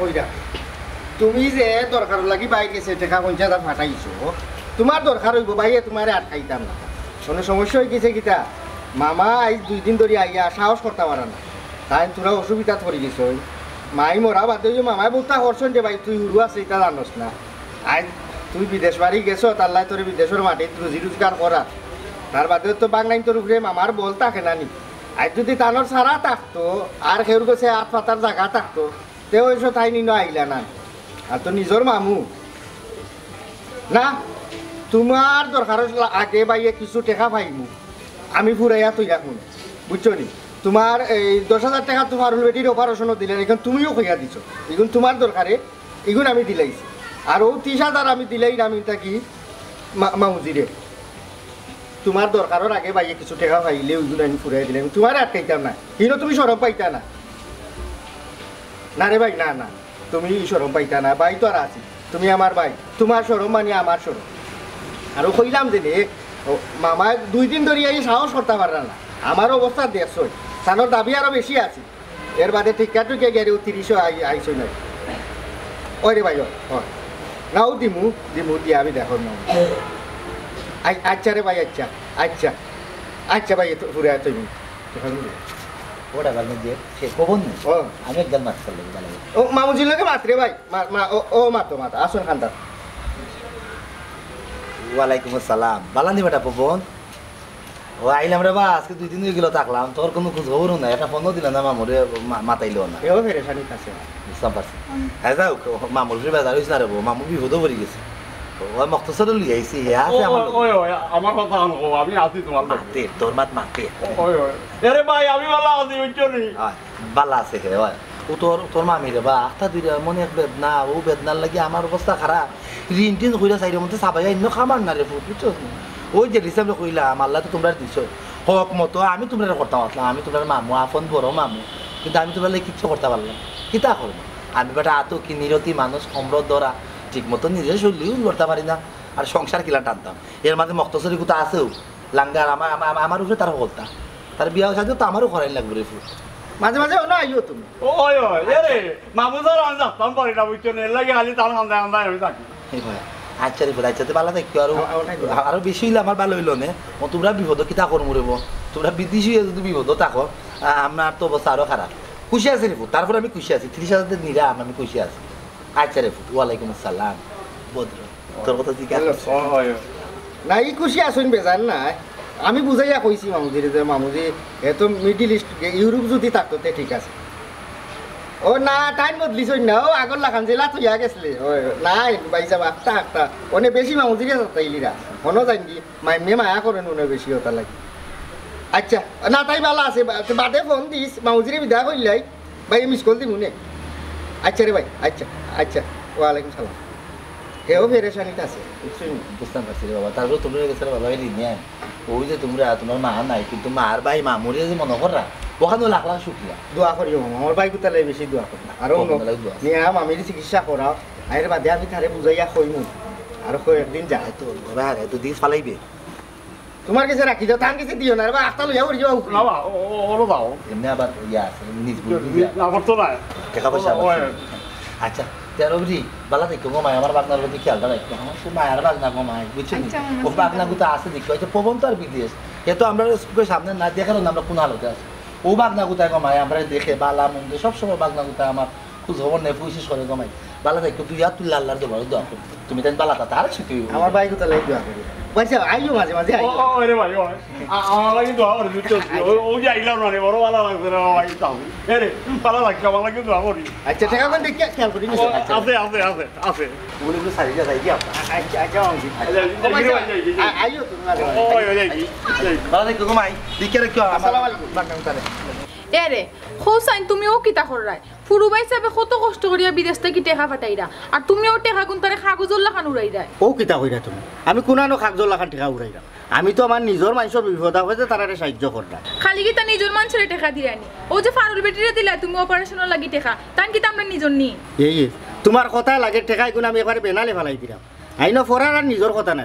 কইরা তুমি যে দরকার লাগি বাই গেছে টাকা 50,000 ফাটাইছো তোমার দরকার হইব বাইয়ে তোমারে আটকাইতাম না কোনো সমস্যা হয়ে গেছে কিতা মামা আজ 2 দিন ধরে আইয়া সাহস করতে পারে না তাই তোরা অসুবিধা পড়ে গেছ মাই মরা বাদ দিয়ে মামাই বলতা করছেন যে ভাই তুই উড়ু আছে এটা জানোস না আজ তুই বিদেশ বাড়ি গেছ তার লাই তোর বিদেশের মাটিত রুজি রোজগার করা তার বাদেও তো বাংলাইন তোর উপরে মামার বল থাকে না নি আজ যদি তানোর সারা থাকতো আর খেউর গেছে হাত পাতার জায়গা থাকতো তেও এসো তাই নিনো আইলা না আর তো নিজের মামু না তোমার দরকার আগে বাইয়ে কিছু টাকা পাইমু আমি ফুরাইয়া তুই রাখুন বুঝছো নি তোমার এই 10,000 টাকা তোমার বেটির অপারেশনও দিলেন এখন তুমিও কইয়া দিছ এখন তোমার দরকারে এগুন আমি দিলাইছি আর ও 30,000 আমি দিলাই না আমি থাকি মামুজিরে তোমার দরকারের আগে বাইয়ে কিছু টাকা পাইলে ওইগুলো আমি ফুরাই দিলাম তোমার আটকাইতাম না কিন্তু তুমি সরম পাইতা না না রে ভাই না না তুমি সরম পাইতা না ভাই তো আর আছি তুমি আমার ভাই তোমার সরম মানে আমার সরম আর কইলাম যে মামা 2 দিন ধরে এই সাহস করতে পারে না আমার অবস্থা দেখছো তানোর দাবি আরো বেশি আছে এর বাদে টিকা টুকে গেলে 30 আইসই নাই ওই রে ভাই নাও দিমু দিমু দিয়ে আমি দেখো না আচ্ছা রে ভাই আচ্ছা আচ্ছা আচ্ছা ভাই ঘুরে তুমি ওটা গাল দিয়ে সে কবন ও আমি একদম মাছ করলে ও মামুজির লোকে মাত্রে ভাই ও মাতো মাতো আসুন খান্দার ওয়ালাইকুম আসসালাম বালানি বেটা পবন ও আইলাম রে বা আজকে 2 দিন হয়ে গেল থাকলাম তোর কোনো খোঁজ খবরও নাই একটা ফোনও দিল না মামুরে মাতাইলো না এও ফেরেশানি আছে বুঝতাম পারছি হ্যাঁ যাও মামুর ফিরে বাজার হয়েছে না রে মামু বিপদও পড়ে গেছে ও মক্তসর লিয়ে আইছি হে আছে আমার কথা আনকো আমি আছি তোমার মাতে তোর মাত মাতে আরে ভাই আমি ভালো আছি বুঝছনি বালা আছে হে ও তোর মামি রে বা আখটা দুইটা মনে এক বেদনা ও বেদনার লাগি আমার অবস্থা খারাপ ঋণ টিন কইরা সাইডের মধ্যে সাবাই অন্য খাবার না রে বুঝছো ওই যে হিসাবে কইলাম আল্লাহ তো তোমরা দিছো হক মতো আমি তোমরা করতাম আসলাম আমি তোমার মামু আপন বড় মামু কিন্তু আমি তোমরা কিচ্ছু করতে পারলাম কিতা করবো আমি বেটা এত কি নিরতি মানুষ সম্রদ ধরা ঠিক মতো নিজে শরীরেও করতে পারি না আর সংসার কিলা টানতাম এর মাঝে মক্তসরি কোথা আছেও লাঙ্গার আমার উপরে তারা বলতাম তার বিয়া সাথে তো আমারও করাই লাগবে রে মাঝে মাঝে না আইও তুমি ওই ওই আরে মামু স্যার আমি যাতাম পারি না বুঝছনি এর লাগে খালি তার কান্দা কান্দা আমি থাকি এই ভাই আচ্ছা রে আচ্ছা তো ভালো থাকি আরো বেশি হইলে আমার ভালো হইলো না তোমরা বিপদ কিতা করবো রেব তোমরা বিদেশি হয়ে যদি বিপদ থাকো আপনার তো অবস্থা আরো খারাপ খুশি আছি রে তারপর আমি খুশি আছি 30,000 নিরাম আমি খুশি আছি আচ্ছা রে ওয়ালাইকুম আসসালাম বদ্র তোর কথা জিজ্ঞাসা নাই খুশি আসুন বেজান না আমি বুঝাইয়া কইছি মামুজির যে মামুজি এত মিডিল ইস্ট ইউরোপ যদি থাকতো তে ঠিক আছে ও না টাইম বদলিছ না ও আগর লাখান জেলা তো ইয়া গেছিলে নাই বাইসা আটটা আটটা অনেক বেশি মামুজিরে তাইলিরা মনে যাই কি মাইমে মায়া করেন অনেক বেশি ওটা লাগে আচ্ছা না তাই ভালো আছে বাদে ফোন দিস মামুজিরে বিদা করলাই ভাই মিস কল দিমু নে আচ্ছা রে ভাই আচ্ছা আচ্ছা ওয়ালাইকুম সালাম হেও ফেরেশানিতে আছে বুঝতাম পারছি রে বাবা তারপর তোমরা গেছে বাবা নিয়ে ওই যে তোমরা তোমার মা নাই কিন্তু মার ভাই মামুরে যে মনে কররা ওখানে লাখ লাখ শুক্রিয়া দোয়া করিও আমার ভাই কোথালে বেশি দোয়া করি আরো নিয়ে মামির চিকিৎসা করাও আয়ের বাদে আমি তারে বুঝাইয়া কইমু আর কয়েকদিন যায় তো বাবা তো দিস ফালাইবে তোমার কাছে রাখি দাও তার কাছে দিও না বা আস্তা লইয়া ওর যাও না বা ওলো দাও এমনি আবার ইয়া নিজ আমার তো নাই টাকা পয়সা আচ্ছা তেরোবরি বালা দেখো মায় আমার বাগনার প্রতি খেয়ালটা রাখতো আমার সে মায়ের বাগনা মায় বুঝছেন ও বাগনাগুতো আছে দেখো হয়তো পবন তো আর বিদেশ এ তো আমরা স্কুলের সামনে না দেখার আমরা কোন হালতে আছি ও বাগনাগুতায় গমায় আমরা দেখে বালা মন্দির সবসময় বাগনাগুতায় আমার খোঁজ খবর নেই বিশেষ করে গমাই বালা দেখো তুই আর তুই আল্লাহর দেবার দোয়া করি তুমি তাই বালাটা তার শিখি আমার ভাই কোথায় দোয়া করি বলছে আইও মাঝে মাঝে ওরে ভাই আমার লাগি দোয়া করে দিতে ও যে আইলাম না রে বড় ভালো লাগছে রে ভাই তাও আরে ভালো লাগছে আমার লাগি দোয়া করি আচ্ছা টাকা কোন দেখে খেয়াল করি আছে আছে আছে আছে বলে তো সারি যা যাই কি আপা আচ্ছা আচ্ছা আইও তুমি ওই ওই যাই বালা দেখো গমাই দিকে রাখো আসসালামু আলাইকুম বাগনা তারে এরে হোসাইন তুমিও কিতা কররাই ফুরুবাই সাহেবে কত কষ্ট করিয়া বিদেশ থেকে টেকা পাঠাইরা আর তুমিও টেকা কোন তারে কাগজের লাখান উড়াইরা ও কিতা কইরা তুমি আমি কোনানো কাগজ লাখান টেকা উড়াইরা আমি তো আমার নিজের মানুষের বিপদ হয়েছে তারারে সাহায্য করলাম খালি কি তা নিজের মানুষের টেকা দিরানি ও যে ফারুল বেটিরে দিলা তুমি অপারেশনের লাগি টেকা তান কি আমরা নিজের নি এই তোমার কথা লাগে টেকাই কোন আমি এবারে বেনালে ফেলাই দিলাম আইনো ফরার আর নিজের কথা না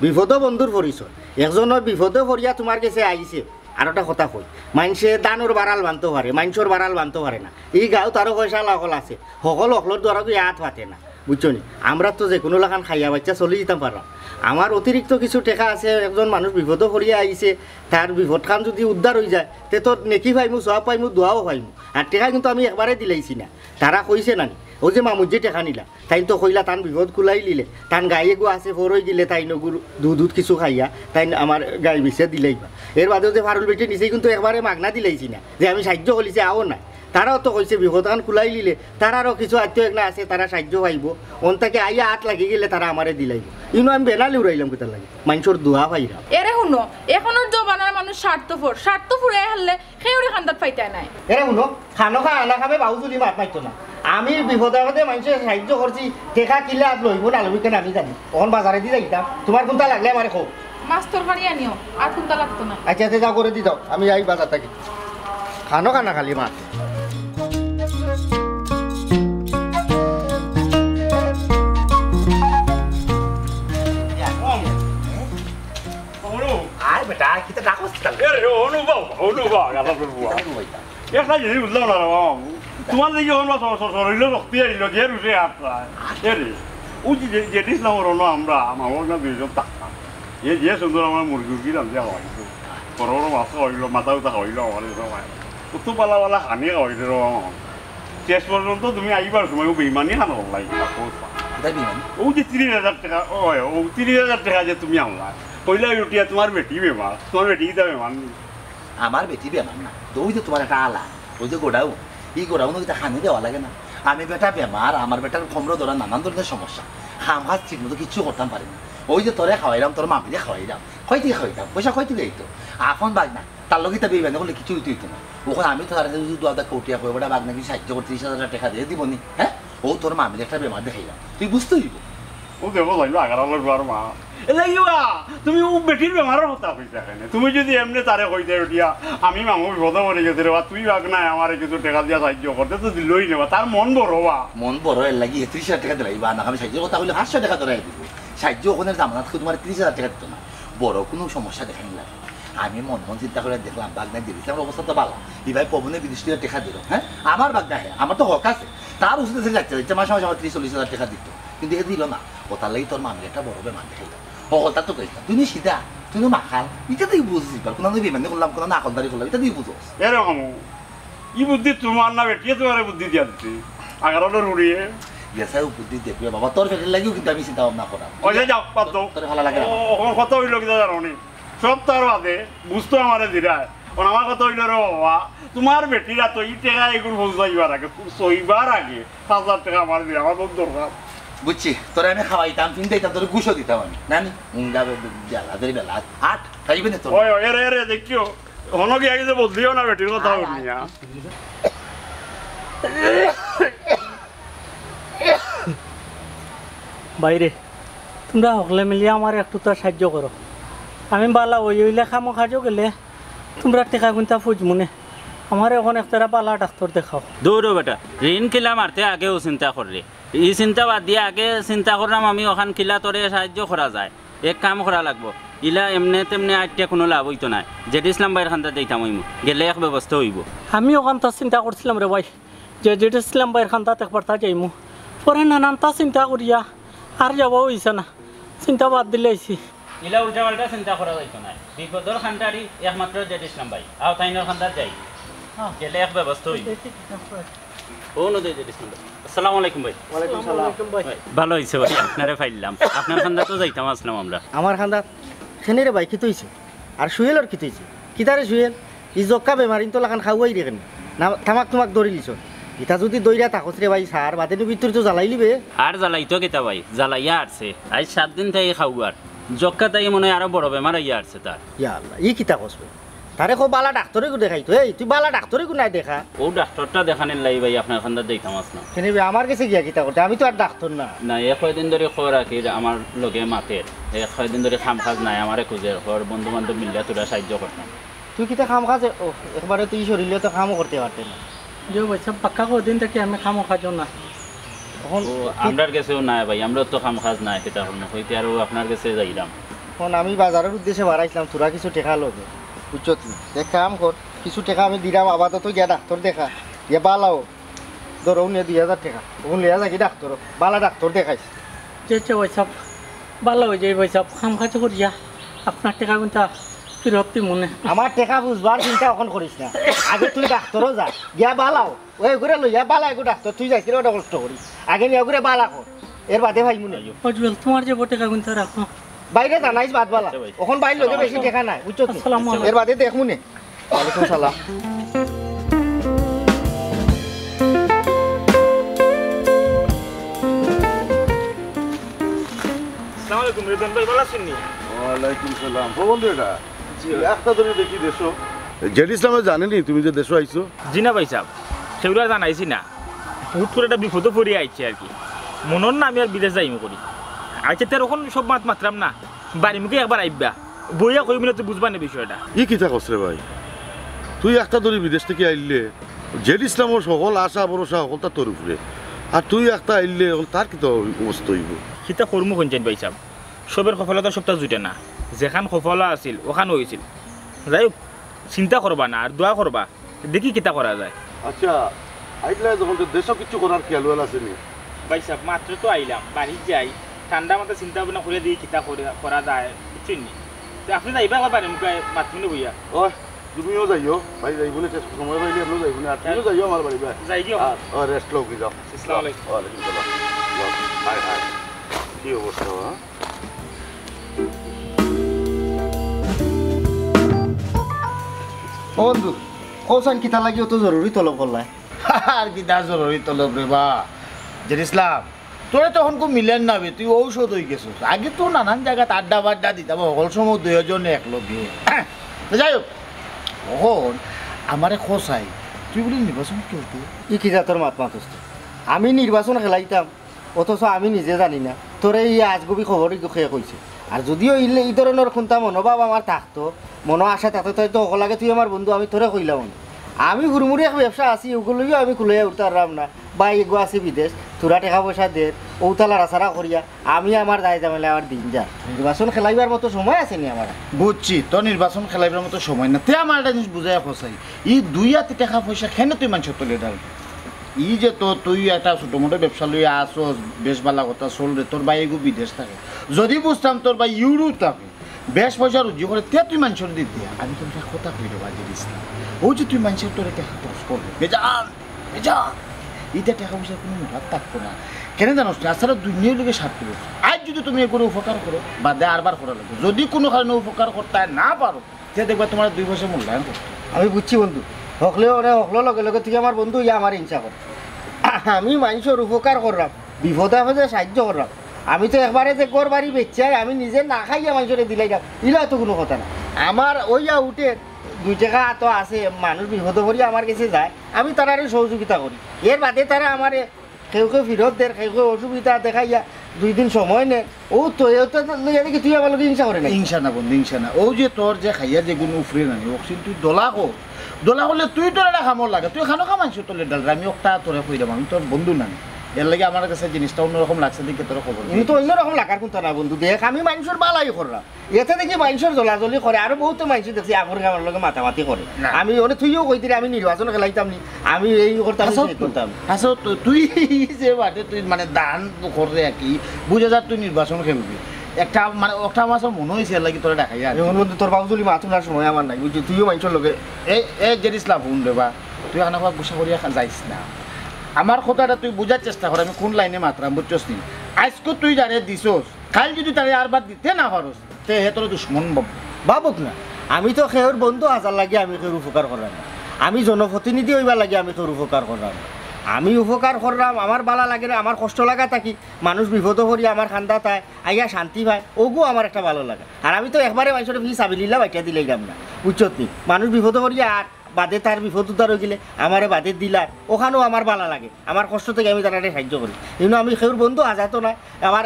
বিপদ বন্ধুর পরিচয় একজনের বিপদে পড়িয়া তোমার কাছে আইছে আর একটা কথা কই মানুষে দানোর বাড়াল বানতে পারে মানুষের বাড়াল বানতে পারে না এই গাঁও তারও পয়সা সকল আছে সকল অকলোর দ্বারা কি হাত পাতে না বুঝছো নি আমরা তো যে কোনো লাখান খাইয়া বাচ্চা চলে যেতাম পারলাম আমার অতিরিক্ত কিছু টেকা আছে একজন মানুষ বিপদও করিয়া আইছে তার বিপদখান যদি উদ্ধার হয়ে যায় তে তো নেকি পাইমু সব পাইমু দোয়াও পাইমু আর টেকা কিন্তু আমি একবারে দিলাইছি না তারা কইছে না ও যে মামুর যে টেকা নিলা তাই তো কইলা তান বিপদ খুলাই লিলে তান গায়ে গো আছে ফরই গিলে তাই নগুর দুধ কিছু খাইয়া তাই আমার গাই বিষে দিলেইবা এর বাদেও যে ফারুল বেটি নিচেই কিন্তু একবারে মাগনা দিলাইছি না যে আমি সাহায্য করিছে আও না তারাও তো কইছে বিপদখান খুলাই লিলে তারারও কিছু আত্মীয় না আছে তারা সাহায্য পাইব অন্তাকে আইয়া হাত লাগি গেলে তারা আমারে দিলাইব ইনো আমি বেনালি উড়াইলাম কোথার লাগে মানুষের দোয়া পাইরা এরে শুনো এখনের জবানার মানুষ স্বার্থপর হারলে সেউরে খান্দাত পাইতাই নাই এরা শুনো খানো আনা খাবে বাবু যদি মাত মাইতো না আমি বিপদে আপদে মানুষের সাহায্য করছি টেকা কিলে আর লইব না লইব কেন আমি জানি তখন বাজারে দিয়ে যাইতাম তোমার কোনটা লাগলে আমার খো মাছ তরকারি আনিও আর কোনটা লাগতো না আচ্ছা যাও করে দি দাও আমি যাই বাজার থাকি খানো খানা খালি মাছ আর বেটা কিতা ডাকস একটা জিনিস বুঝলাম না রে বাবা তোমার দিকে শরীর শক্তি আইল যে রুটে রে ও যে দিয়েছিলাম আমরা আমার না দুইজন থাকতাম যে সুন্দর আমার মুরগি রান্ধা খাওয়াইতো বড় বড় মাছ খাওয়াইল মাথা উঠা খাওয়াইল আমার সময় কত পালা পালা খানি খাওয়াইছে রে শেষ পর্যন্ত তুমি আইবার সময় বেইমানি খানো লাগে ও যে 30,000 টাকা ও 30,000 টাকা যে তুমি আনলা কইলা রুটিয়া তোমার বেটি বেমার তোমার বেটি দিতে বেমার আমার বেটি বেমার না তো ওই যে তোমার একটা আলা ওই যে গোড়াও এই গোড়াও না খানি দেওয়া লাগে না আমি বেটা বেমার আমার বেটার কোমর ধরা নানান ধরনের সমস্যা হাম হাত ঠিক মতো কিচ্ছু করতাম পারি না ওই যে তোরে খাওয়াইলাম তোর মামিরে খাওয়াইলাম কয়টি খাওয়াইতাম পয়সা কয়টি দিত আপন বাঘ না তার লগে তা বেইবানি করলে কিছু হইতে হইতো না ওখানে আমি তো তার যদি দু কৌটিয়া করে বেটা বাঘ নাকি সাহায্য করতে 30,000 টাকা দিয়ে দিবনি হ্যাঁ ও তোর মামির একটা বেমার দেখাইলাম তুই বুঝতে হইব ও দেবো লাগলো আগারালোর বার মা লাগিবা তুমি ও বেটির বেমারের কথা কইতা কেন তুমি যদি এমনি তারে কইতে উঠিয়া আমি মামু বিপদে পড়ে গেছে রে তুই বাঘ নাই আমার কিছু টাকা দিয়া সাহায্য করতে তো দিলই নেবা তার মন বড় বা মন বড় এর লাগি 30,000 টাকা দিলাইবা না আমি সাহায্য কথা বলে 500 টাকা ধরাই দিব সাহায্য ওখানে জামানত তোমার 30,000 টাকা দিত না বড় কোনো সমস্যা দেখাই লাগে আমি মন চিন্তা করে দেখলাম বাগনা দিয়েছি আমার অবস্থা তো ভালো এই ভাই পবনে 20,000 টাকা দিল হ্যাঁ আমার বাগনা হ্যাঁ আমার তো হক আছে তার ওষুধ এসে যাচ্ছে মাসে মাসে আমার 30-40,000 টাকা দিত কিন্তু এ দিল না ও তার লাগি তোর মামির একটা বড় বেমান দেখাইল তা তো কইতাম তুমি সিধা তুমি মাখাল এটা তুই বুঝছিস কোনো বিমানে করলাম কোনো নাকলদারি করলাম এটা তুই বুঝো এরকম ই বুদ্ধি তোমার না বেটিয়ে তোমার বুদ্ধি দিয়া দিচ্ছি আগারালোর উড়িয়ে গেছে বুদ্ধি দেখবে বাবা তোর ফেটের লাগিও কিন্তু আমি চিন্তা ভাবনা করা ওই যে যাও পাত দাও তোর ভালো লাগে কত হইল কি জানো নি সব তার বাদে বুঝতো আমারে দিরায় আমার কথা হইল রে বাবা তোমার বেটিরা তো ই টাকা এগুলো বুঝাইবার আগে সইবার আগে 5,000 টাকা আমার দিয়ে আমার খুব দরকার বুঝছি তোরা আমি খাওয়াইতাম তুমি দিতাম তোর গুছও দিতাম আমি নানি যাবে বেলা বেলা 8 খাইবে না তোর ওই এরে এরে দেখিও হনো কি আগে যে বদলিও না বেটির কথা বলিয়া বাইরে তোমরা সকলে মিলিয়ে আমার একটু তো সাহায্য করো আমি বালা ওই ওইলে খামো খাজো গেলে তোমরা টেকা গুনতা ফুজমুনে আমার এখন একটা বালা ডাক্তার দেখাও দৌড়ো বেটা ঋণ কিলা মারতে আগেও চিন্তা করলে এই চিন্তা বাদ দিয়ে আগে চিন্তা করলাম আমি ওখান কিলা তোরে সাহায্য করা যায় এক কাম করা লাগবো ইলা এমনি তেমনি আটটা কোনো লাভ হইতো না যেটি ইসলাম বাইর খান্তা দিতাম হইমু গেলে এক ব্যবস্থা হইব আমি ওখান তো চিন্তা করছিলাম রে ভাই যে যেটা ইসলাম বাইর খান তাতে একবার তা যাইমু পরে নানানটা চিন্তা করিয়া আর যাবো হইছে না চিন্তা বাদ দিলে আইছি ইলা উল্টা পাল্টা চিন্তা করা যাইতো না বিপদর খান্তারি একমাত্র যেটি ইসলাম ভাই আও তাইনের খান্তার যাই গেলে এক ব্যবস্থা হইব ও নদী যেটি ইসলাম ভাই আসসালামু আলাইকুম ভাই ওয়ালাইকুম সালাম ভালো হয়েছে ভাই আপনারে ফাইলাম আপনার খান্দা তো যাইতাম আসলাম আমরা আমার খান্দা খেনে রে ভাই কি তৈছে আর সুয়েলর কি তৈছে কিতারে সুয়েল ই জক্কা বেমার ইন তো লাখান খাওয়াই রেখেন না থামাক তোমাক দৌড়ি লিছ ইটা যদি দইরা থাকস রে ভাই সার বাদে ভিতরে তো জ্বালাই লিবে আর জ্বালাইতো কেতা ভাই জ্বালাইয়া আসছে আজ 7 দিন থেকে খাওয়ার জক্কা তাই মনে হয় আরো বড় বেমার আইয়া আসছে তার ইয়া আল্লাহ ই কিতা কসবে তারে কো বালা ডাক্তারে কো দেখাইতো এই তুই বালা ডাক্তারে কো নাই দেখা ও ডাক্তারটা দেখানের লাই ভাই আপনার খান্দা দেখাম আসলাম কেনে আমার কাছে গিয়া কিতা করতে আমি তো আর ডাক্তার না না এক কয়দিন ধরে খবর রাখি আমার লগে মাতের এক কয়দিন ধরে খাম কাজ নাই আমারে খুঁজে খবর বন্ধু বান্ধব মিলিয়া তোরা সাহায্য করতাম তুই কিতা খাম খাজে ও একবারে তুই শরীরে তো কামও করতে পারতে না যে ভাই সব পাক্কা কদিন থেকে আমি খামো খাজো না তখন ও আমরার কাছেও নাই ভাই আমরা তো খাম কাজ নাই সেটা হল না হইতে আরও আপনার কাছে যাইলাম তখন আমি বাজারের উদ্দেশ্যে বাড়াইছিলাম তোরা কিছু টেকা লগে বুঝছো তুমি এক কাম কর কিছু টাকা আমি দিলাম আপাতত গিয়া ডাক্তার দেখা গিয়া বালাও ধরো নিয়ে 2000 টাকা ওখানে লিয়া যাকি ডাক্তার বালা ডাক্তার দেখাইস যে ভাই সাহেব ভালো হয়ে যায় ভাই সাহেব খাম খাতে করিয়া আপনার টাকা কিন্তু ফেরত মনে আমার টাকা বুঝবার চিন্তা এখন করিস না আগে তুই ডাক্তারও যা গিয়া বালাও ওই ঘুরে লইয়া বালা এগো ডাক্তার তুই যাইছিল ওটা কষ্ট করিস আগে নিয়ে ঘুরে বালা কর এর বাদে ভাই মনে অজবেল তোমার যে টাকা কিন্তু রাখো বাইরে জানাইস বাদ বালা ওখান বাইরে লোকে বেশি টাকা নাই বুঝছো তো? আসসালামু আলাইকুম। এর বাদে দেখ মনে ওয়ালাইকুম সালাম ওয়ালাইকুম সালাম বন্ধু এটা একটা ধরে দেখি দেশো জেড ইসলামে জানেনি তুমি যে দেশো আইছো জি না ভাই সাহেব সেগুলো আর জানাইছি না হুট করে একটা বিপদে পড়িয়ে আইছে আর কি মনর না আমি আর বিদেশ যাইমো করি আইছে তার ওখান সব মাত্রাম না বাড়ি মুখে একবার আইবা বইয়া কই মিলে তো বুঝবা না বিষয়টা ই কিতা কসরে ভাই তুই একটা ধরে বিদেশ থেকে আইলে জেড ইসলামের সকল আশা ভরসা সকল তার তোর উপরে আর তুই একটা আইলে তার কিতা অবস্থা হইব সেটা কর্ম শুনছেন ভাই সাহেব সবের সফলতা সবটা জুটে না যেখান সফলতা আছিল ওখান হয়েছিল যাই হোক চিন্তা করবা না আর দোয়া করবা দেখি কিতা করা যায় আচ্ছা আইলে যখন দেশও কিছু করার খেয়াল আছে নি ভাই সাহেব মাত্র তো আইলাম বাড়ি যাই ঠান্ডা মাথা চিন্তা ভাবনা করে দিয়ে কিতা করা যায় বুঝছেন নি তো আপনি যাইবা আবার বাড়ি মুখে মাতমিনে বইয়া ও তুমিও যাইও ভাই যাইব না সময় পাইলে আপনিও যাইব না তুমিও যাইও আমার বাড়ি ভাই যাই গিয়ে রেস্ট লোক যাও আসসালামু আলাইকুম ওয়ালাইকুম সালাম হাই হাই কি অবস্থা হ্যাঁ বন্ধু কৌশান কিতা লাগি অত জরুরি তলব করলাই আর কি তার জরুরি তলব রে বা জের ইসলাম তোরে তখন খুব মিলেন না বে তুই ঔষধ হয়ে গেছিস আগে তো নানান জায়গায় আড্ডা বাড্ডা দিতাম সকল সময় দুজনে একলগে তো যাই হোক তখন আমারে খোঁচাই তুই বলি নির্বাচন করতে ই কি জাতর মাত মাতস আমি নির্বাচন খেলাইতাম অথচ আমি নিজে জানি না তোরে এই আজগবি খবর খেয়ে কইছে আর যদিও এই ধরনের কোনটা মনোভাব আমার থাকতো মনো আশা থাকতো তাই তো লাগে তুই আমার বন্ধু আমি তোরে কইলাম আমি হুড়মুড়ি এক ব্যবসা আছি ওগুলোও আমি খুলে উঠতাম না বা এগো আছি বিদেশ তোরা টাকা পয়সা দে ঔতালা রাসারা করিয়া আমি আমার দায় জামেলা আমার দিন যা নির্বাচন খেলাইবার মতো সময় আছে নি আমার বুঝছি তোর নির্বাচন খেলাইবার মতো সময় না তে আমার একটা জিনিস বুঝাই খোঁচাই ই দুই হাতে টাকা পয়সা খেনে তুই মানুষের তলে ডাল ই যে তো তুই একটা ছোটো মোটো ব্যবসা লইয়া আসস বেশ ভালো কথা চলবে তোর ভাই এগো বিদেশ থাকে যদি বুঝতাম তোর ভাই ইউরোপ থাকে বেশ পয়সা রুজি করে তে তুই মানুষের দিক দিয়া আমি তোর একটা কথা কই দেবো আজকে ইসলাম ও যে তুই মানুষের তোর টাকা খরচ করবে বেজান বেজান এটা টাকা পয়সা কোনো মুঠার থাকতো না কেন জানোস না আসলে দুনিয়ার লোকে স্বার্থ করছে আজ যদি তুমি এগুলো উপকার করো বা দে আরবার করা লাগবে যদি কোনো কারণে উপকার করতে না পারো সে দেখবা তোমার 2 পয়সা মূল্যায়ন করতে আমি বুঝছি বন্ধু হকলেও ওরা হকলো লগে লগে তুই আমার বন্ধু ইয়া আমার হিংসা কর আমি মানুষের উপকার করলাম বিপদে আপদে সাহায্য করলাম আমি তো একবারে যে গোর বাড়ি বেচাই আমি নিজে না খাইয়া মানুষের দিলাই যাম ইলা তো কোনো কথা না আমার ওইয়া উঠে 2 টাকা তো আছে মানুষ বিপদ করি আমার কাছে যায় আমি তারারে সহযোগিতা করি এর বাদে তারা আমার কেউ কেউ ফিরত দেয় কেউ কেউ অসুবিধা দেখাইয়া 2 দিন সময় নে ও তো দেখি তুই আমার হিংসা করে না হিংসা না বন্ধু হিংসা না ও যে তোর যে খাইয়া যে গুণ উফরে না অক্সিজেন তুই দোলা কো দোলা করলে তুই তোর একটা খামর লাগে তুই খানো খামাইছো তোর ডাল আমি একটা তোরে কই দেব আমি তোর বন্ধু না এর লাগে আমার কাছে জিনিসটা অন্যরকম লাগছে দেখে তোর খবর আমি তো অন্যরকম লাগার কোনটা না বন্ধু দেখ আমি মানুষের বালাই করলাম এতে দেখি মানুষের জ্বলাজলি করে আরো বহুত মানুষ দেখছি আগর আমার লগে মাতামাতি করে আমি অনেক তুইও কই দিলে আমি নির্বাচন খেলাইতাম নি আমি এই করতাম সেই করতাম আচ্ছা তুই যে বাদে তুই মানে দান করে আর কি বুঝে যা তুই নির্বাচন খেলবি একটা মানে একটা মাসের মনে হয়েছে এর লাগে তোরা দেখাই আর এখন বন্ধু তোর বাবুজলি মাতুনার সময় আমার নাই বুঝছি তুইও মানুষের লগে এই যে ইসলাম ফোন দেবা তুই আনাকা গুছা করিয়া যাইস না আমার কথাটা তুই বোঝার চেষ্টা কর আমি কোন লাইনে মাত্রাম বুঝছস নি আজকে তুই যারে দিছস কাল যদি তারে আরবার দিতে না পারস তে হে তোর দুশ্মন বাবুক না আমি তো খেয়ের বন্ধু আজার লাগে আমি খেয়ের উপকার করলাম না আমি জনপ্রতিনিধি হইবা লাগে আমি খেয়ের উপকার করলাম আমি উপকার করলাম আমার বালা লাগে না আমার কষ্ট লাগা থাকি মানুষ বিপদ করি আমার খান্দা তাই আইয়া শান্তি পায় ওগো আমার একটা ভালো লাগে আর আমি তো একবারে মানুষের ফি চাবিলিলা বাইটা দিলেই যাম না বুঝছত নি মানুষ বিপদ করি আর বাদে তার বিপদ উদ্ধার হয়ে গেলে আমারে বাদে দিলার ওখানেও আমার ভালো লাগে আমার কষ্ট থেকে আমি তারা সাহায্য করি কিন্তু আমি সেউর বন্ধু আজাতো না আমার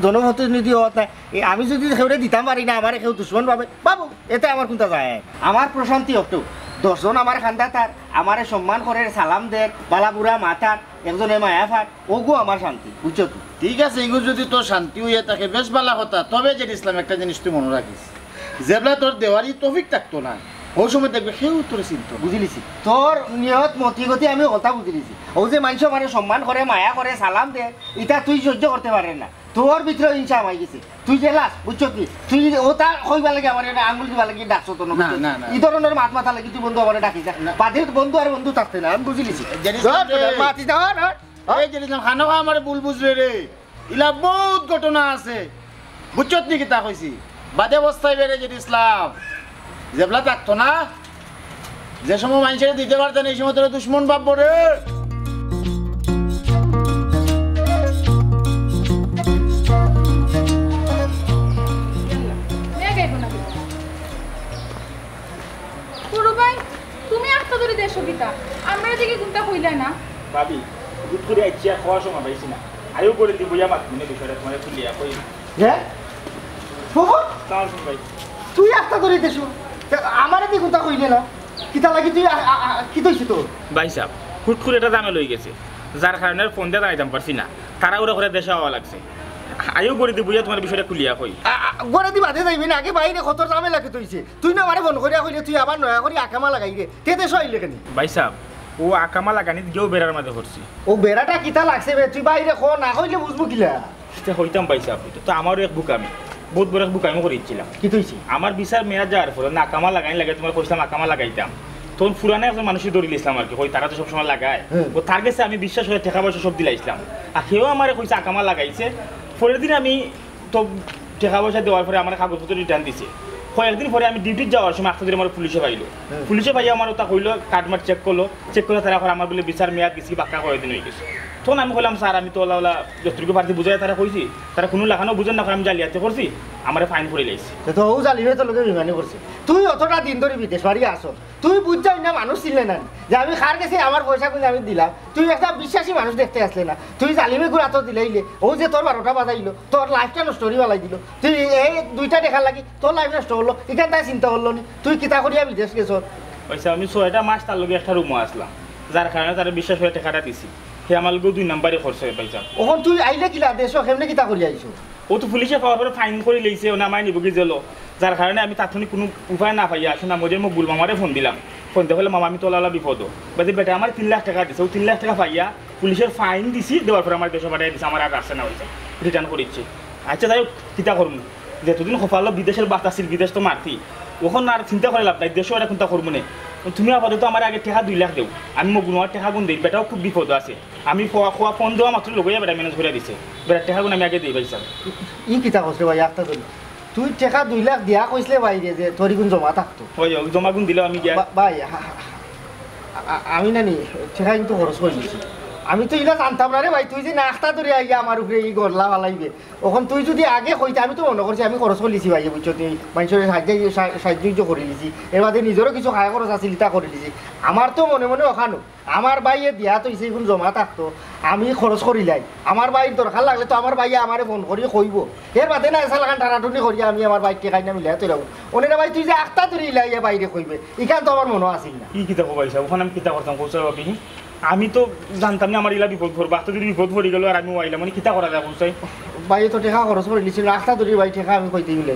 জনপ্রতিনিধি হওয়া নাই আমি যদি সেউরে দিতাম পারি না আমার সেউ দুশ্মন পাবে বাবু এতে আমার কোনটা যায় আমার প্রশান্তি হতো 10 জন আমার খান্দা তার আমারে সম্মান করে সালাম দেয় বালাবুড়া মাথার একজনে মায়া ফাট ওগো আমার শান্তি বুঝছো তো ঠিক আছে এগুলো যদি তোর শান্তি হইয়া থাকে বেশ ভালো কথা তবে যে ইসলাম একটা জিনিস তুই মনে রাখিস যেবলা তোর দেওয়ারি তৌফিক থাকতো না ওই সময় দেখবে সেও তোর চিন্তা বুঝিলিছি তোর নিয়ত মতিগতি আমি কথা বুঝিলিছি ও যে মানুষ মানে সম্মান করে মায়া করে সালাম দে এটা তুই সহ্য করতে পারেন না তোর ভিতরে হিংসা হয়ে গেছে তুই গেলাস বুঝছো কি তুই ওটা কইবা লাগে আমার আঙুল দিবা লাগে ডাকছো তো না, না, না। এই ধরনের মাত মাথা লাগি তুই বন্ধু আমার ডাকিস না বাদের বন্ধু আর বন্ধু থাকতে না আমি বুঝিলিছি মাতি দাও এই যে খানো আমার ভুল বুঝলে রে ইলা বহুত ঘটনা আছে বুঝছত নি কিতা কইছি বাদে অবস্থায় বেড়ে যে ইসলাম যেবলা থাকতো না যে সময় মানুষের দিতে পারতেন এই সময় তোর দুশ্মন ভাববো রে তুমি আস্তা ধরে দেশ পিতা আমরা দিকে কোনটা কইলাই না ভাবি দুধ করে আইছি আর খাওয়ার সময় পাইছি না আয়ও করে দিব ইয়া মাতগুনে বিষয়টা তোমার খুলিয়া কই হ্যাঁ তাও শুন ভাই তুই একটা করে দেছো আমারে দি কথা কইলে না কিতা লাগি তুই কি কইছিস তো ভাই সাহেব হুট করে এটা দামে লই গেছে যার কারণে ফোন দিয়ে জানাইতাম পারছি না তারা ওরা করে দেশে হওয়া লাগছে আয়ও করে দিব ইয়া তোমার বিষয়টা খুলিয়া কই গড়ে দি বাদে যাইবি না আগে বাইরে কতর দামে লাগে তুইছে তুই না আমারে ফোন করিয়া কইলে তুই আবার নয়া করি আকামা লাগাই রে তে দেশ হইলে কেন ভাই সাহেব ও আকামা লাগানিত গেও বেড়ার মাঝে করছি ও বেড়াটা কিতা লাগছে বে তুই বাইরে খ না কইলে বুঝবো কিলা সেটা হইতাম ভাই সাহেব তো আমারও এক বুকামি বহুত বড় এক বুকামি করে ইচ্ছিলাম কি তুইছি আমার বিচার মেয়াদ যাওয়ার পরে না আকামা লাগাই লাগে তোমার কইছিলাম আকামা লাগাইতাম তখন পুরানো একজন মানুষই দৌড়িল ইসলাম আর কি কই তারা তো সবসময় লাগায় ও তার কাছে আমি বিশ্বাস হয়ে টাকা পয়সা সব দিলাইছিলাম আর সেও আমার কইছে আকামা লাগাইছে পরের দিন আমি তো টাকা পয়সা দেওয়ার পরে আমার কাগজপত্র রিটার্ন দিছে কয়েকদিন পরে আমি ডিউটি যাওয়ার সময় আস্তে আমার পুলিশে পাইলো পুলিশে পাই আমার ওটা কইলো কার্ডমার চেক করলো চেক করে তারা আমার বলে বিচার মেয়াদ গেছি বাক্কা কয়েকদিন হয়ে গেছে তখন আমি বললাম স্যার আমি তো ওলা যতটুকু পারছি বুঝাই তারা কইছি তারা কোনো লাগানো বুঝেন না আমি জালিয়াতে করছি আমার ফাইন করে লাইছি তো ও জালিবে তো লোকে বিমানি করছে তুই অতটা দিন ধরে বিদেশ বাড়ি আসো তুই বুঝ যাই না মানুষ ছিলেন না যে আমি খার গেছি আমার পয়সা কিন্তু আমি দিলাম তুই একটা বিশ্বাসী মানুষ দেখতে আসলে না তুই জালিমে গুড়া তো দিলাইলে ও যে তোর 12টা বাজাইলো তোর লাইফটা নষ্ট করি বালাই দিল তুই এই দুইটা দেখার লাগি তোর লাইফ নষ্ট হলো এখান তাই চিন্তা করলো নি তুই কিতা করিয়া বিদেশ গেছ পয়সা আমি 6টা মাস তার লগে একটা রুমও আসলাম যার কারণে তারা বিশ্বাস হয়ে টাকাটা দিছি সে আমার লগে 2 নম্বরে খরচ হয়ে পাইছা ওখান তুই আইলে কিলা দেশ কেমনে কিতা করিয়া আইছো ও তো পুলিশে পাওয়ার পরে ফাইন করে লইছে ও নামাই নিব কি জেল যার কারণে আমি তাৎক্ষণিক কোনো উপায় না পাইয়া আসলে আমাদের মোক বুল মামারে ফোন দিলাম ফোন দিয়ে বলে মামা আমি তোলা বিপদ বাদে বেটা আমার 3 লাখ টাকা দিছে ও 3 লাখ টাকা পাইয়া পুলিশের ফাইন দিছি দেওয়ার পরে আমার দেশে পাঠিয়ে দিছে আমার আর আসছে না হয়েছে রিটার্ন করিচ্ছে আচ্ছা যাই হোক কিতা করবো যেতদিন সফল বিদেশের বার্তা আসছিল বিদেশ তো মারতি ওখানে আর চিন্তা করে লাভ নাই দেশও এটা চিন্তা করবো না তুমি আপাতত আমার আগে টাকা 2 লাখ দেও আমি মোক গুণার টাকা গুণ দিই বেটাও খুব বিপদ আছে আমি খোয়া ফোন দেওয়া মাত্র লগইয়া বেটা ম্যানেজ করে দিছে বেটা টাকা গুণ আমি আগে দিই ভাই স্যার ই কিতা করছে ভাই একটা ধরি তুই টাকা 2 লাখ দিয়া কইছিলে বাইরে যে তোর গুণ জমা থাকতো ওই জমা গুণ দিলেও আমি গিয়া ভাই আমি নানি টাকা কিন্তু খরচ করে দিয়েছি আমি তো ইলা জানতাম না রে ভাই তুই যে নাস্তা ধরে আইয়া আমার উপরে ই গড়লা ভালাইবে ওখান তুই যদি আগে কইতে আমি তো মনে করছি আমি খরচ করে লিছি ভাই বুঝছো তুই মানুষের সাহায্য করে লিছি এর বাদে নিজেরও কিছু খায় খরচ আছিল ইটা করে লিছি আমার তো মনে মনে ওখানো আমার বাইয়ে দিয়া তো ইসে এখন জমা থাকতো আমি খরচ করিলাই আমার বাইর দরকার লাগলে তো আমার বাইয়ে আমারে ফোন করি কইব এর বাদে না এসা লাগান টানাটুনি করি আমি আমার বাইক টেকাই না মিলাই তৈরি যাবো ওনেরা ভাই তুই যে আখটা ধরে ইলাইয়া বাইরে কইবে এখান তো আমার মনে আসিল না কি কিতা কো ভাইসা ওখানে আমি কিতা করতাম কৌশল ভাবি আমি তো জানতাম না আমার ইলা বিপদ ভরবা তো যদি বিপদ ভরি গেল আর আমি আইলাম মানে কিতা করা যায় কৌশল ভাই তো টেকা খরচ করে লিছিল আখটা ধরে ভাই টেকা আমি কইতে মিলাই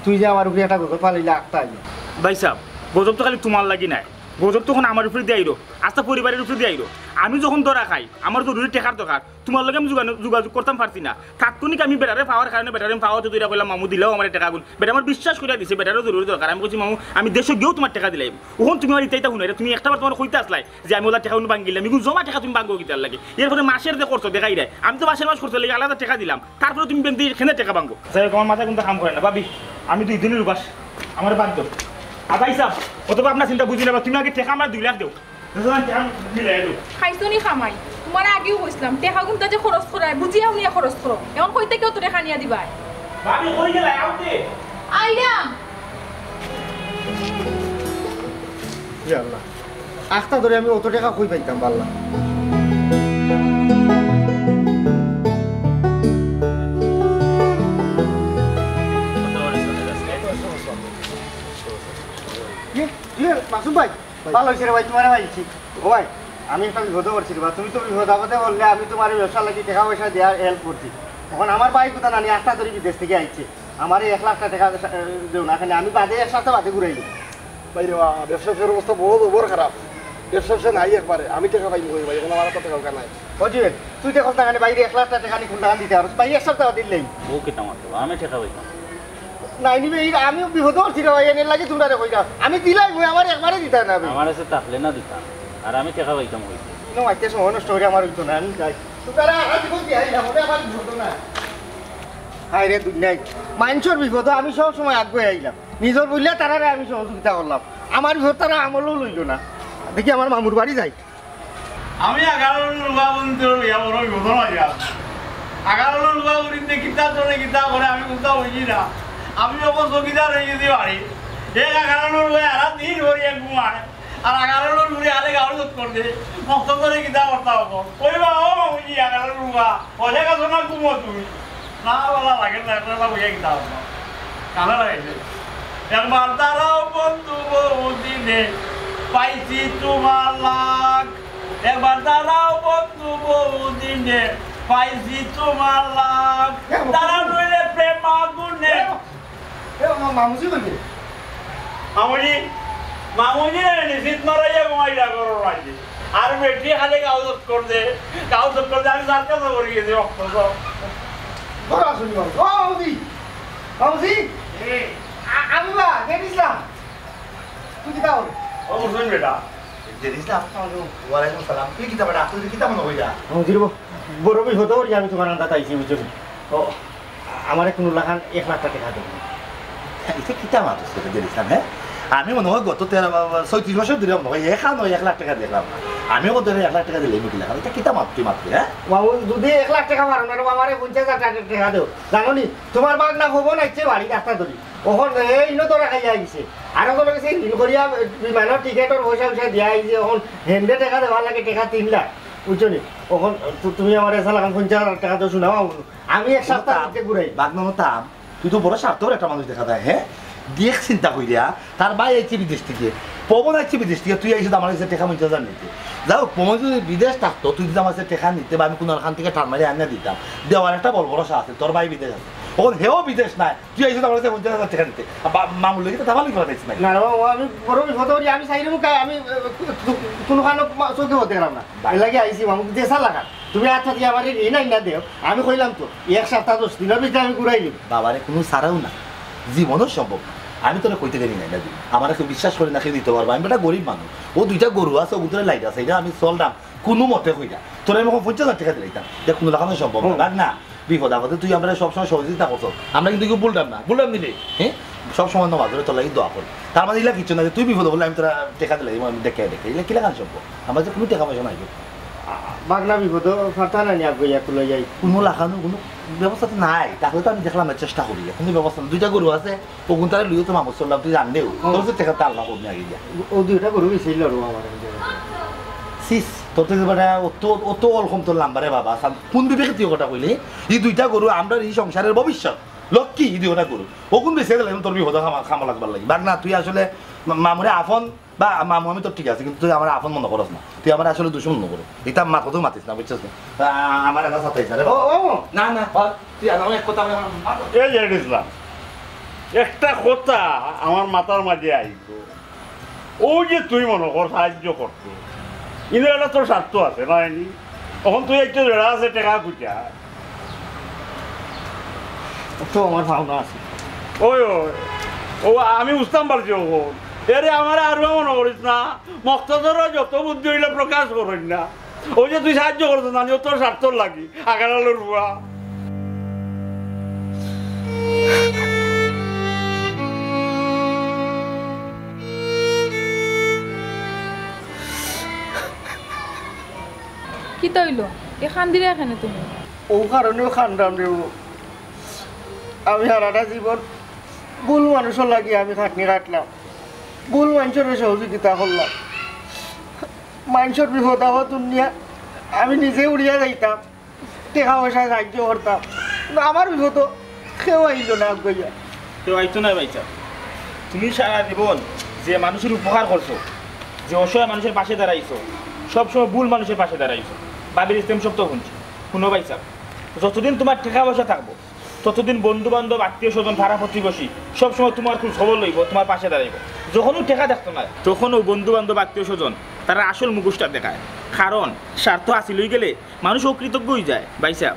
তুই যে আমার উপরে একটা গজব পালিলে আখটা আইয়া ভাই সাহেব গজব তো খালি তোমার লাগি নাই গজব তখন আমার উপরে দিয়ে আইলো আস্তা পরিবারের উপরে দিয়ে আইলো আমি যখন ধরা খাই আমার জরুরি টেকার দরকার তোমার লগে আমি যোগাযোগ করতাম পারছি না তাৎক্ষণিক আমি বেটারে পাওয়ার কারণে বেটারে পাওয়াতে তৈরি করলাম মামু দিলেও আমার টাকা গুণ বেটা আমার বিশ্বাস করে দিছে বেটারও জরুরি দরকার আমি বলছি মামু আমি দেশে গিয়েও তোমার টাকা দিলাম ওখান তুমি আমার ইতাইতা শুনে তুমি একটাবার তোমার কইতে আসলাই যে আমি ওদের টাকা ভাঙিলাম আমি জমা টাকা তুমি ভাঙবো কিতার লাগে এরপরে মাসের যে করছো দেখাই দেয় আমি তো মাসের মাস করতে লাগে আলাদা টাকা দিলাম তারপরে তুমি বেঁধে এখানে টাকা ভাঙবো যাই হোক আমার মাথায় কিন্তু কাম করে না ভাবি আমি 2 দিনের উপাস আমার বাধ্য আদাই সাহ অথবা আপনার চিন্তা বুঝি না তুমি আগে টাকা আমার 2 লাখ দেও খাইছো নি খামাই তোমার আগেও কইছিলাম টেকা গুনটা যে খরচ করাই বুঝিয়াও নিয়া খরচ করো এখন কইতে কেউ তো টেকা নিয়া দিবা ভাবি কই গেলা আউতে আইয়া ইয়া আল্লাহ আখটা ধরে আমি অত টাকা কই পাইতাম পারলাম মাসুম ভাই ভালো হয়েছে রে ভাই তোমার ভাইছি ও ভাই আমি একটা বিপদে করছি বা তুমি তো বিপদ আপদে বললে আমি তোমার ব্যবসা লাগি টাকা পয়সা দেওয়ার হেল্প করছি তখন আমার ভাই কোথা নানি একটা ধরে বিদেশ থেকে আইছে আমার 1 লাখ টাকা দেও না এখানে আমি বাদে একসাথে বাদে ঘুরাইলি বাইরে ব্যবসার অবস্থা বহুত ওভার খারাপ ব্যবসা নাই একবারে আমি টাকা পাইনি কই ভাই এখন আমার তো টাকা নাই বুঝলেন তুই দেখো না বাইরে 1 লাখ টাকা কোন টাকা দিতে পারছ ভাই 1 সপ্তাহ দিলেই ও কিতা মারতো আমি ঠেকা পাইতাম নাই নিবে আমি বিপদ হচ্ছি রে ভাই এর লাগি তোমরা রে কইরা আমি দিলাই মই আমার একবারে দিতা না আমার কাছে থাকলে না দিতাম আর আমি ঠেকা পাইতাম হইছে নো আইতে সময় নষ্ট করে আমার হইতো না আমি যাই তোরা আজ কই আইলা ওরে আমার বিপদ না হাই রে দুনিয়ায় মানুষের বিপদ আমি সব সময় আগে আইলাম নিজের বললে তারারে আমি সহযোগিতা করলাম আমার বিপদ তারা আমলও লইল না দেখি আমার মামুর বাড়ি যাই আমি 11 রুবা বন্ধু ইয়া বড় বিপদ হইয়া 11 রুবা বরিতে কিতা তোরে কিতা করে আমি কোথা হইছি না আমি যখন চকিদার হয়ে গেছি বাড়ি এই 11 রুবা আর দিন ভরি এক ঘুমায় আর 11 রুবা আরে গাড়ি করতে মস্ত করে কিতা করতে হবে কইবা ও হইছি 11 রুবা ওলে কাজ না ঘুমো তুমি না বলা লাগে না এটা বুঝে কিতা হবে কানা লাগে একবার দাঁড়াও বন্ধু বহুদিনে পাইছি তোমার লাগ একবার দাঁড়াও বন্ধু বহুদিনে পাইছি তোমার লাগ দাঁড়া নইলে প্রেম আগুনে মামুজি বলবে মামুজি মামুজি নিশ্চিত মারাইয়া ঘুমাইলা করো রাজি আর বেটি খালি কাউদত করতে আমি তার কাছে করে গেছি বড় আসুন ও মামুজি মামুজি আমি বা গেছিলাম তুই কি দাও ও মুসলিম বেটা ওয়ালাইকুম সালাম তুই কিতা বেটা তুই কিতা মনে হইয়া মামুজির বড় বিপদ হরি আমি তোমার আন্দাজ আইছি বুঝছো ও আমার কোনো লাখান 1 লাখ টাকা দেবো এটা কিতা মাতুস করে দিলাম হ্যাঁ আমি মনে হয় গত 36 বছর ধরে মনে হয় এখানে 1 লাখ টাকা দিলাম না আমি কত 1 লাখ টাকা দিলে মিটিলাম এটা কিতা মাতুই মাত্র হ্যাঁ বাবু যদি 1 লাখ টাকা মারো না আমারে 50,000 টাকা দেও জানো নি তোমার বাগ না হবো না ইচ্ছে বাড়ি রাস্তা ধরি ওখন এই নো তোরা খাইয়া আইছে আর ওগুলো সে ঋণ করিয়া বিমানের টিকেটর পয়সা দিয়া আইছে ওখন হেন্ডে টাকা দেওয়ার লাগে টাকা 3 লাখ বুঝছো নি ওখন তুমি আমার এসা লাগান 50,000 টাকা তো শোনাও আমি এক সপ্তাহ আগে ঘুরাই বাগ নতাম তুই তো বড় স্বার্থপর একটা মানুষ দেখা যায় হ্যাঁ দেখ চিন্তা করিয়া তার ভাই আইছে বিদেশ থেকে পবন আইছে বিদেশ থেকে তুই আইসে আমার কাছে টেকা 50,000 নিতে যাও পবন যদি বিদেশ থাকতো তুই যদি আমার কাছে টেকা নিতে বা আমি কোনো খান থেকে টান মারি আনিয়া দিতাম দেওয়ার একটা বড় ভরসা আছে তোর ভাই বিদেশ আছে ওখন হেও বিদেশ নাই তুই আইসে আমার কাছে 50,000 টাকা নিতে মামুল লেগে তো তাহলে করা যাইছে না আমি বড় বিপদ হরি আমি চাইলে আমি কোনো খানো চোখে হতে গেলাম না এই লাগে আইছি মামু দেশা লাগা তুমি আচ্ছা দিয়ে আমার ঋণ আইনা দেও আমি কইলাম তো 1 সপ্তাহ 10 দিনের ভিতরে আমি ঘুরাই নিব বাবারে কোনো সারাও না জীবনও সম্ভব আমি তোরা কইতে গেলি না দিন আমার কেউ বিশ্বাস করে না দিতে পারবো আমি একটা গরিব মানুষ ও 2টা গরু আছে ওগুলো লাইট আছে এটা আমি চলতাম কোনো মতে কইটা তোরা আমি 50,000 টাকা দিলাম দেখ কোনো লাগানো সম্ভব না না বিপদ আপদে তুই আমরা সবসময় সহযোগিতা করছো আমরা কিন্তু কেউ বলতাম দিলে হ্যাঁ সবসময় নামাজ ধরে তোর লাগি দোয়া করি তার মানে এগুলা কিছু না তুই বিপদ বলে আমি তোরা টাকা দিলাম আমি দেখে এগুলা কি লাগান সম্ভব আমার যে কোনো টাকা পয়সা নাই বাগনা বিপদ ফাটা না নিয়ে গইয়া তুলে যাই কোনো লাগানো কোনো ব্যবস্থা তো নাই তাহলে তো আমি দেখলাম চেষ্টা করি কোনো ব্যবস্থা না 2টা গরু আছে ওগুন তারা লিও তো মামুর চললাম তুই জানলেও তোর তো টাকা তাল না করবি আগে গিয়া ও 2টা গরু বেশিল আর আমার সিস তোর থেকে মানে অত অলকম তোর নাম্বারে বাবা কোন বিবেকে তুই কথা কইলি এই 2টা গরু আমরা এই সংসারের ভবিষ্যৎ লক্ষ্মী এই 2টা গরু ওগুন বেশি গেলে তোর বিপদ খামা লাগবার লাগি বাগ না তুই আসলে মামুরে আফন বা মামু আমি তোর ঠিক আছে কিন্তু তুই আমার আপন মনে করস না তুই আমার আসলে দুশমন মনে করো এটা মা কত মাতিস না বুঝছিস না আমার একটা সাথে না না তুই আমার এক কথা এই যে ইসলাম একটা কথা আমার মাথার মাঝে আইতো ও যে তুই মনে কর সাহায্য করতে কিন্তু এটা তোর স্বার্থ আছে না তখন তুই একটু জেড়া আছে টেকা খুঁজা তো আমার ভাবনা আছে ওই ও আমি বুঝতাম পারছি ও এরে আমার আর মনে করিস না মক্তদর যত বুদ্ধি হইলে প্রকাশ করিস না ও যে তুই সাহায্য করছো না ও তোর স্বার্থ লাগি আগারালো রুয়া কি তৈল এখান দিলে এখানে তুমি ও কারণেও খান্দাম রে আমি সারাটা জীবন ভুল মানুষের লাগি আমি খাটনি কাটলাম ভুল মানুষের সহযোগিতা করলাম মানুষের বিপদ আপদ নিয়ে আমি নিজে উড়িয়া যাইতাম টাকা পয়সা সাহায্য করতাম আমার বিপদ কেউ আইল না গইয়া কেউ আইতো না ভাইচা তুমি সারা জীবন যে মানুষের উপকার করছো যে অসহায় মানুষের পাশে দাঁড়াইছো সবসময় ভুল মানুষের পাশে দাঁড়াইছো বাবির ইসলাম সব তো শুনছি শুনো ভাইচা যতদিন তোমার টাকা পয়সা থাকবো ততদিন বন্ধু বান্ধব আত্মীয় স্বজন ভাড়া প্রতিবেশী সবসময় তোমার খুব খবর লইব, তোমার পাশে দাঁড়াইব। যখনও টেকা দেখতো না তখনও বন্ধু বান্ধব আত্মীয় স্বজন তারা আসল মুখোশটা দেখায়। কারণ স্বার্থ হাসিল হয়ে গেলে মানুষ অকৃতজ্ঞ হয়ে যায়। বাইসা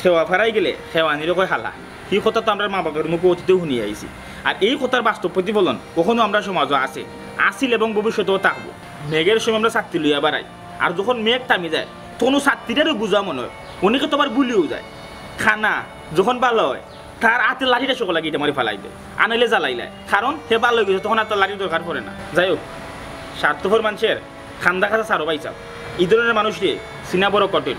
সেবা ফেরাই গেলে সেবা নিরকয় হালা, এই কথা তো আমরা মা বাবার মুখে অতীতেও শুনিয়ে আইছি। আর এই কথার বাস্তব প্রতিফলন কখনো আমরা সমাজও আছে, আসিল এবং ভবিষ্যতেও থাকবো। মেঘের সময় আমরা ছাত্রী লইয়া বাড়াই, আর যখন মেঘ থামি যায় তখন ছাত্রীটারও বুঝা মনে হয়, অনেকে তো আবার ভুলেও যায়। খানা যখন ভালো হয় তার হাতের লাঠিটা সকল লাগে এটা মারি ফেলাই দেয়, আনাইলে জ্বালাইলে, কারণ সে ভালো হয়ে গেছে তখন আর তার লাঠি দরকার পড়ে না। যাই হোক, স্বার্থপর মানুষের খান্দা খাতা সারো পাইছা, এই ধরনের মানুষকে চিনা বড় কঠিন।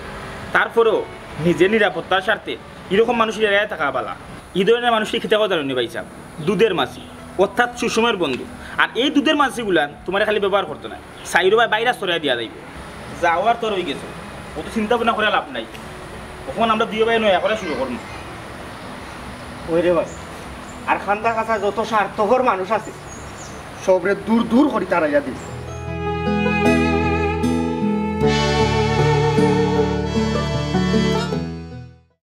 তারপরেও নিজের নিরাপত্তার স্বার্থে এরকম মানুষের এড়াই থাকা বালা। এই ধরনের মানুষকে খেতে কথা জানি পাইছা দুধের মাছি, অর্থাৎ সুষমের বন্ধু। আর এই দুধের মাছিগুলান তোমার খালি ব্যবহার করতে নাই, সাইডো বা বাইরে সরিয়ে দিয়া যাইব। যাওয়ার তোর হয়ে গেছে, অত চিন্তা ভাবনা করে লাভ নাই। তখন আমরা দুই ভাই নয়া করে শুরু করবো। ওই রে ভাই, আর খান্দা কাছা যত স্বার্থপর মানুষ আছে সবরে দূর দূর করি তারা দিস।